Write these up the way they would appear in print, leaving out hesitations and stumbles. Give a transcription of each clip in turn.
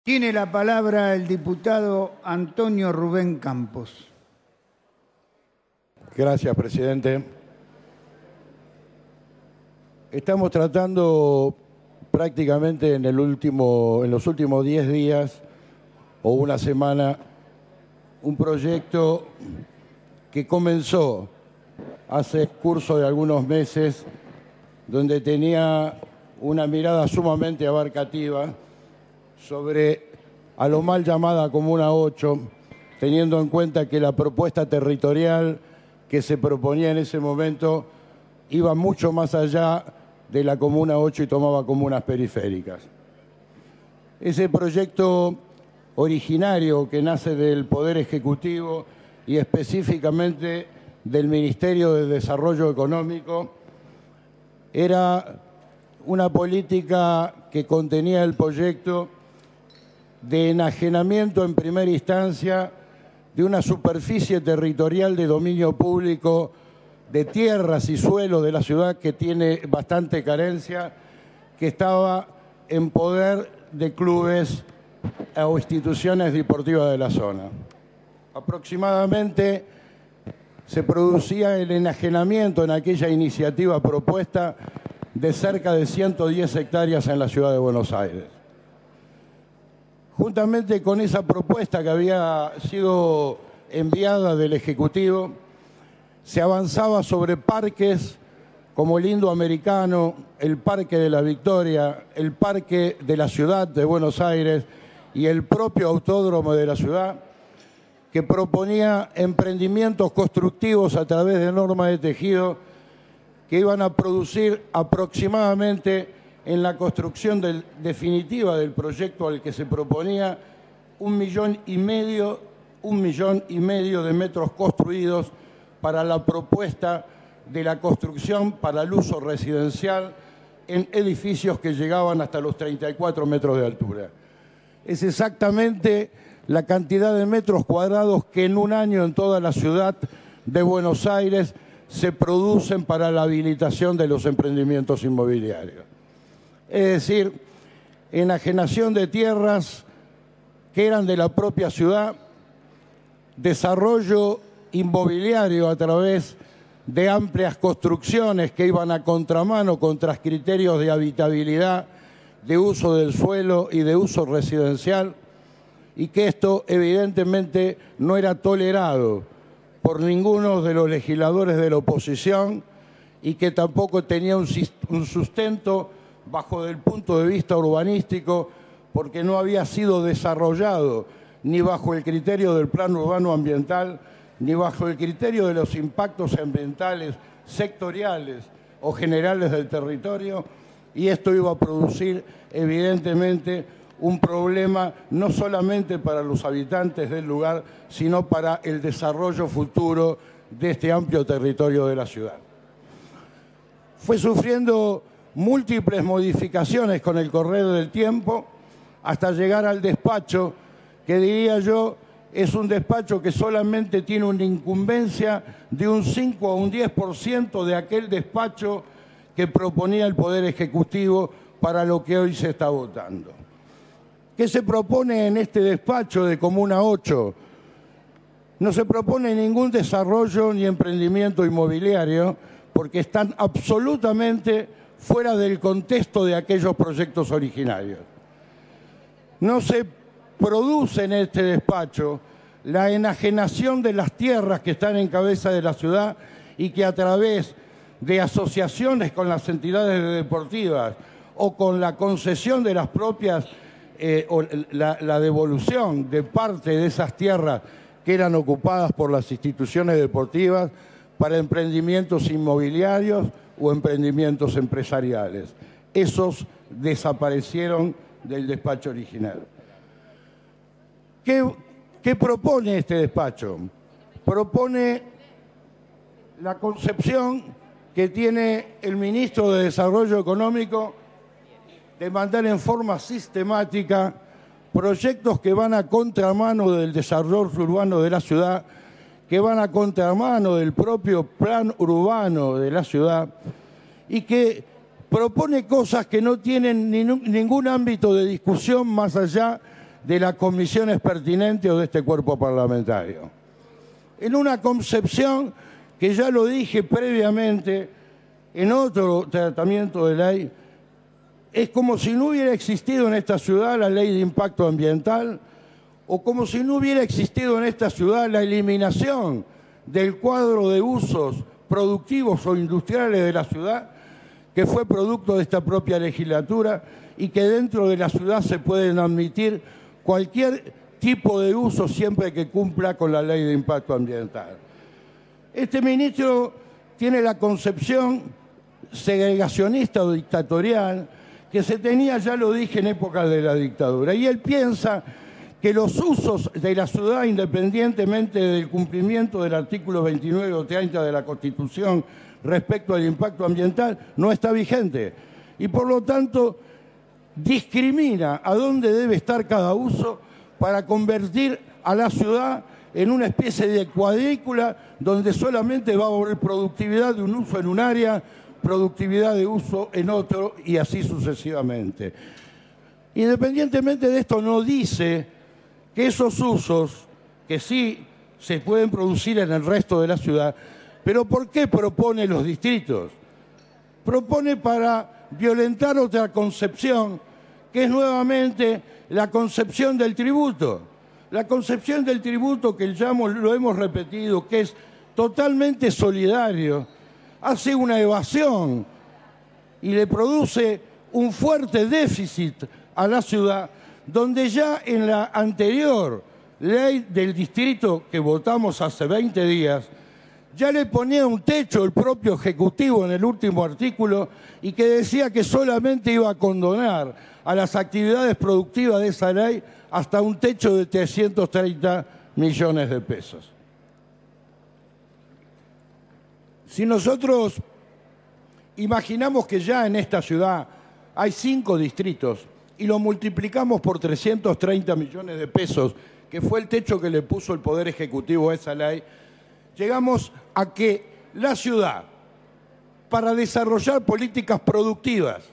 Tiene la palabra el diputado Antonio Rubén Campos. Gracias, presidente. Estamos tratando prácticamente en los últimos 10 días o una semana un proyecto que comenzó hace curso de algunos meses, donde tenía una mirada sumamente abarcativa sobre a lo mal llamada Comuna 8, teniendo en cuenta que la propuesta territorial que se proponía en ese momento iba mucho más allá de la Comuna 8 y tomaba comunas periféricas. Ese proyecto originario que nace del Poder Ejecutivo y específicamente del Ministerio de Desarrollo Económico era una política que contenía el proyecto de enajenamiento en primera instancia de una superficie territorial de dominio público de tierras y suelos de la ciudad que tiene bastante carencia, que estaba en poder de clubes o instituciones deportivas de la zona. Aproximadamente se producía el enajenamiento en aquella iniciativa propuesta de cerca de 110 hectáreas en la ciudad de Buenos Aires. Juntamente con esa propuesta que había sido enviada del Ejecutivo, se avanzaba sobre parques como el Indoamericano, el Parque de la Victoria, el Parque de la Ciudad de Buenos Aires y el propio Autódromo de la ciudad, que proponía emprendimientos constructivos a través de normas de tejido que iban a producir aproximadamente en la construcción definitiva del proyecto al que se proponía 1,5 millones de metros construidos para la propuesta de la construcción para el uso residencial en edificios que llegaban hasta los 34 metros de altura. Es exactamente la cantidad de metros cuadrados que en un año en toda la ciudad de Buenos Aires se producen para la habilitación de los emprendimientos inmobiliarios. Es decir, enajenación de tierras que eran de la propia ciudad, desarrollo inmobiliario a través de amplias construcciones que iban a contramano contra criterios de habitabilidad, de uso del suelo y de uso residencial, y que esto evidentemente no era tolerado por ninguno de los legisladores de la oposición y que tampoco tenía un sustento bajo el punto de vista urbanístico, porque no había sido desarrollado ni bajo el criterio del plan urbano ambiental, ni bajo el criterio de los impactos ambientales sectoriales o generales del territorio, y esto iba a producir evidentemente un problema no solamente para los habitantes del lugar, sino para el desarrollo futuro de este amplio territorio de la ciudad. Fue sufriendo múltiples modificaciones con el correr del tiempo hasta llegar al despacho, que diría yo es un despacho que solamente tiene una incumbencia de un 5 a un 10% de aquel despacho que proponía el Poder Ejecutivo para lo que hoy se está votando. ¿Qué se propone en este despacho de Comuna 8? No se propone ningún desarrollo ni emprendimiento inmobiliario porque están absolutamente fuera del contexto de aquellos proyectos originarios. No se produce en este despacho la enajenación de las tierras que están en cabeza de la ciudad y que a través de asociaciones con las entidades deportivas o con la concesión de las propias o la devolución de parte de esas tierras que eran ocupadas por las instituciones deportivas para emprendimientos inmobiliarios o emprendimientos empresariales. Esos desaparecieron del despacho original. ¿Qué propone este despacho? Propone la concepción que tiene el ministro de Desarrollo Económico de mandar en forma sistemática proyectos que van a contramano del desarrollo urbano de la ciudad, que van a contramano del propio plan urbano de la ciudad y que propone cosas que no tienen ningún ámbito de discusión más allá de las comisiones pertinentes o de este cuerpo parlamentario. En una concepción que ya lo dije previamente en otro tratamiento de ley, es como si no hubiera existido en esta ciudad la ley de impacto ambiental o como si no hubiera existido en esta ciudad la eliminación del cuadro de usos productivos o industriales de la ciudad, que fue producto de esta propia legislatura y que dentro de la ciudad se pueden admitir cualquier tipo de uso siempre que cumpla con la ley de impacto ambiental. Este ministro tiene la concepción segregacionista o dictatorial que se tenía, ya lo dije, en época de la dictadura. Y él piensa que los usos de la ciudad, independientemente del cumplimiento del artículo 29 o 30 de la Constitución respecto al impacto ambiental, no está vigente. Y por lo tanto, discrimina a dónde debe estar cada uso para convertir a la ciudad en una especie de cuadrícula donde solamente va a haber productividad de un uso en un área, productividad de uso en otro y así sucesivamente. Independientemente de esto, no dice que esos usos, que sí se pueden producir en el resto de la ciudad, pero ¿por qué propone los distritos? Propone para violentar otra concepción, que es nuevamente la concepción del tributo. La concepción del tributo que lo hemos repetido, que es totalmente solidario, hace una evasión y le produce un fuerte déficit a la ciudad, donde ya en la anterior ley del distrito que votamos hace 20 días, ya le ponía un techo el propio Ejecutivo en el último artículo y que decía que solamente iba a condonar a las actividades productivas de esa ley hasta un techo de 330 millones de pesos. Si nosotros imaginamos que ya en esta ciudad hay 5 distritos y lo multiplicamos por 330 millones de pesos, que fue el techo que le puso el Poder Ejecutivo a esa ley, llegamos a que la ciudad, para desarrollar políticas productivas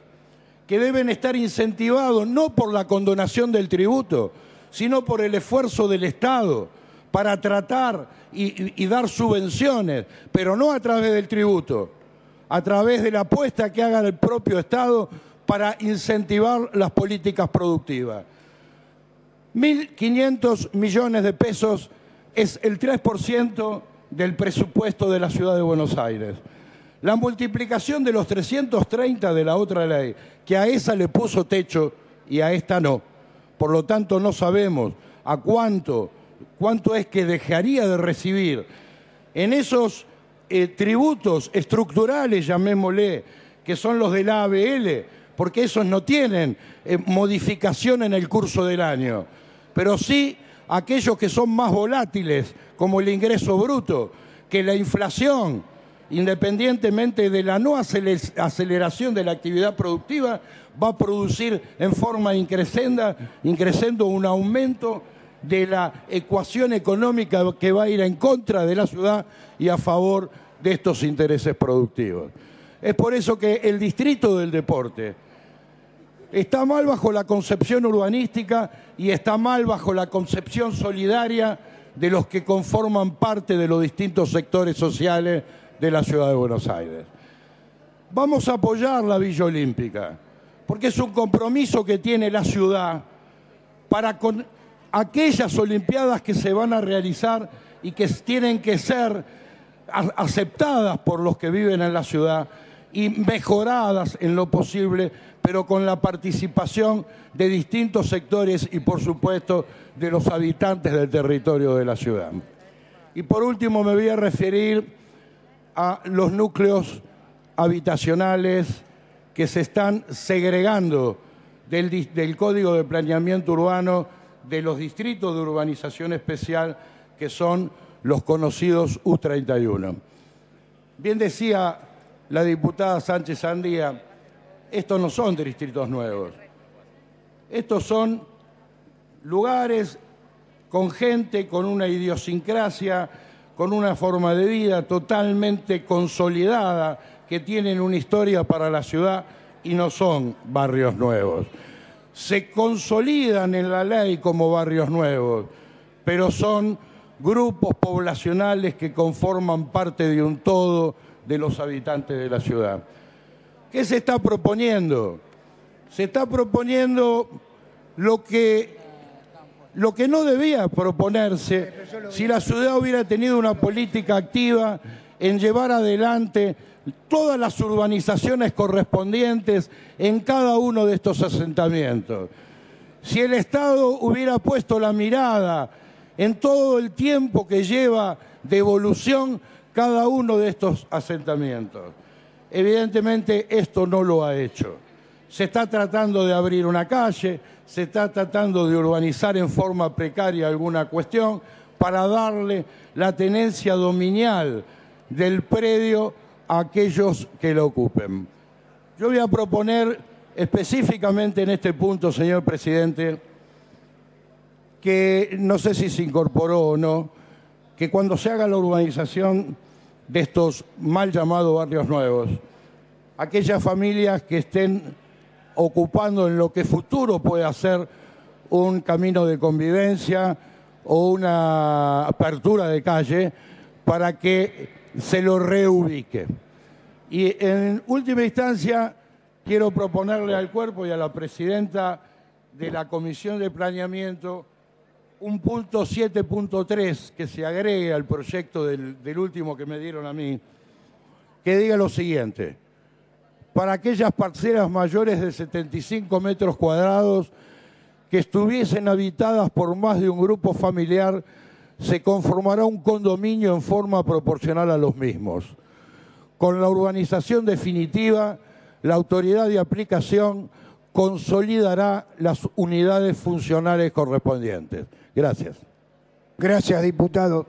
que deben estar incentivados no por la condonación del tributo, sino por el esfuerzo del Estado para tratar y dar subvenciones, pero no a través del tributo, a través de la apuesta que haga el propio Estado para incentivar las políticas productivas. 1.500 millones de pesos es el 3% del presupuesto de la Ciudad de Buenos Aires. La multiplicación de los 330 de la otra ley, que a esa le puso techo y a esta no. Por lo tanto, no sabemos a cuánto es que dejaría de recibir en esos tributos estructurales, llamémosle, que son los de la ABL, porque esos no tienen modificación en el curso del año, pero sí aquellos que son más volátiles, como el ingreso bruto, que la inflación, independientemente de la no aceleración de la actividad productiva, va a producir en forma increscendo un aumento de la ecuación económica que va a ir en contra de la ciudad y a favor de estos intereses productivos. Es por eso que el distrito del deporte está mal bajo la concepción urbanística y está mal bajo la concepción solidaria de los que conforman parte de los distintos sectores sociales de la Ciudad de Buenos Aires. Vamos a apoyar la Villa Olímpica, porque es un compromiso que tiene la ciudad para con aquellas Olimpiadas que se van a realizar y que tienen que ser aceptadas por los que viven en la ciudad y mejoradas en lo posible, pero con la participación de distintos sectores y, por supuesto, de los habitantes del territorio de la ciudad. Y por último me voy a referir a los núcleos habitacionales que se están segregando del Código de Planeamiento Urbano de los distritos de urbanización especial, que son los conocidos U31. Bien decía la diputada Sánchez Sandía, estos no son distritos nuevos. Estos son lugares con gente, con una idiosincrasia, con una forma de vida totalmente consolidada, que tienen una historia para la ciudad y no son barrios nuevos. se consolidan en la ley como barrios nuevos, pero son grupos poblacionales que conforman parte de un todo de los habitantes de la ciudad. ¿Qué se está proponiendo? Se está proponiendo lo que no debía proponerse si la ciudad hubiera tenido una política activa en llevar adelante todas las urbanizaciones correspondientes en cada uno de estos asentamientos. Si el Estado hubiera puesto la mirada en todo el tiempo que lleva de evolución cada uno de estos asentamientos. Evidentemente esto no lo ha hecho. Se está tratando de abrir una calle, se está tratando de urbanizar en forma precaria alguna cuestión para darle la tenencia dominial del predio a aquellos que lo ocupen. Yo voy a proponer específicamente en este punto, señor presidente, que no sé si se incorporó o no, que cuando se haga la urbanización de estos mal llamados barrios nuevos, aquellas familias que estén ocupando en lo que futuro puede ser un camino de convivencia o una apertura de calle, para que se lo reubique. Y en última instancia quiero proponerle al cuerpo y a la presidenta de la Comisión de Planeamiento un punto 7.3 que se agregue al proyecto del último que me dieron a mí, que diga lo siguiente: para aquellas parcelas mayores de 75 metros cuadrados que estuviesen habitadas por más de un grupo familiar, se conformará un condominio en forma proporcional a los mismos. Con la urbanización definitiva, la autoridad de aplicación consolidará las unidades funcionales correspondientes. Gracias. Gracias, diputado.